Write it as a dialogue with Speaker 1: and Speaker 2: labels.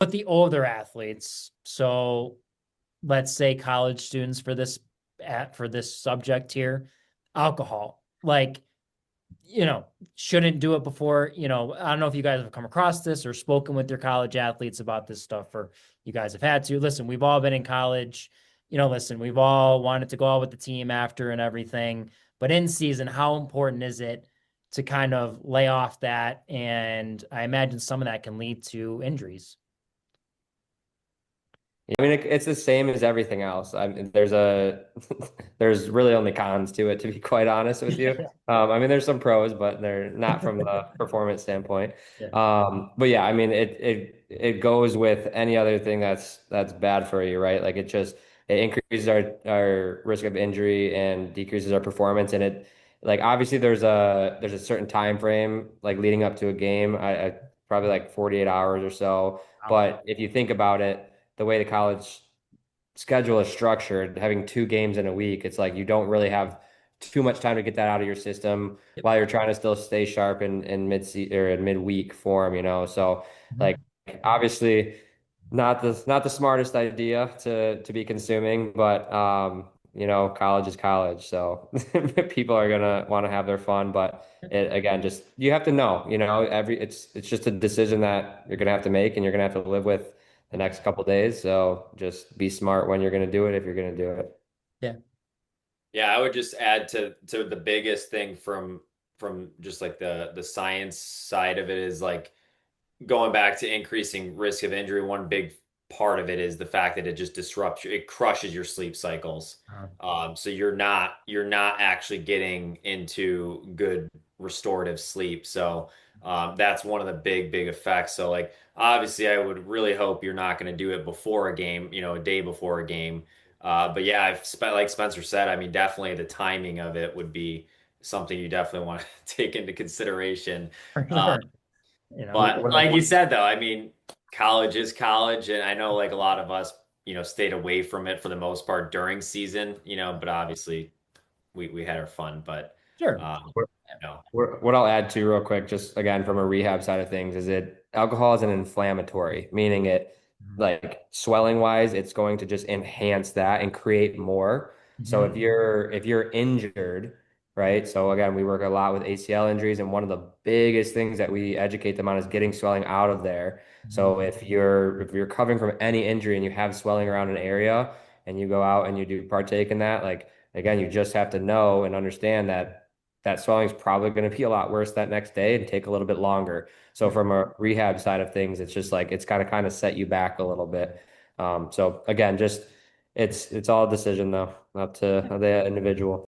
Speaker 1: But the older athletes, so let's say college students for this subject here, alcohol. Like, shouldn't do it before, I don't know if you guys have come across this or spoken with your college athletes about this stuff, or you guys have had to. Listen, we've all been in college. Listen, we've all wanted to go out with the team after and everything. But in season, how important is it to kind of lay off that? And I imagine some of that can lead to injuries.
Speaker 2: I mean, it's the same as everything else. I mean, there's really only cons to it, to be quite honest with you. I mean, there's some pros, but they're not from the performance standpoint.
Speaker 1: Yeah.
Speaker 2: But yeah, I mean, it goes with any other thing that's bad for you, right? Like it increases our risk of injury and decreases our performance, and it like obviously there's a certain time frame like leading up to a game. I probably like 48 hours or so.
Speaker 1: Wow.
Speaker 2: But if you think about it the way the college schedule is structured, having two games in a week, it's like you don't really have too much time to get that out of your system
Speaker 1: Yep.
Speaker 2: while you're trying to still stay sharp in mid or in midweek form, you know. So
Speaker 1: Mhm.
Speaker 2: like obviously not the smartest idea to be consuming, but college is college, so people are gonna want to have their fun, but it again just you have to know, it's just a decision that you're gonna have to make and you're gonna have to live with the next couple days. So just be smart when you're gonna do it if you're gonna do it.
Speaker 1: Yeah.
Speaker 3: Yeah, I would just add to the biggest thing from just like the science side of it is like going back to increasing risk of injury. One big part of it is the fact that it just it crushes your sleep cycles. So you're not actually getting into good restorative sleep. So that's one of the big effects. So like obviously I would really hope you're not going to do it before a game, a day before a game. But yeah, I've spent like Spencer said, I mean definitely the timing of it would be something you definitely want to take into consideration.
Speaker 1: For
Speaker 3: Uh,
Speaker 1: sure. You know,
Speaker 3: but like you said, though, I mean, college is college, and I know like a lot of us, stayed away from it for the most part during season, but obviously we had our fun, but
Speaker 1: sure.
Speaker 3: um, no.
Speaker 2: What I'll add to real quick, just again from a rehab side of things, is it alcohol is an inflammatory, meaning it
Speaker 1: Mhm.
Speaker 2: like swelling wise, it's going to just enhance that and create more. So
Speaker 1: Mhm.
Speaker 2: if you're injured, right? So again, we work a lot with ACL injuries, and one of the biggest things that we educate them on is getting swelling out of there.
Speaker 1: Mhm.
Speaker 2: So if you're recovering from any injury and you have swelling around an area and you go out and you do partake in that, like again, you just have to know and understand that swelling is probably going to be a lot worse that next day and take a little bit longer. So
Speaker 1: For
Speaker 2: from
Speaker 1: sure.
Speaker 2: a rehab side of things, it's just like it's got to kind of set you back a little bit. So again, just it's all a decision though, up to the individual.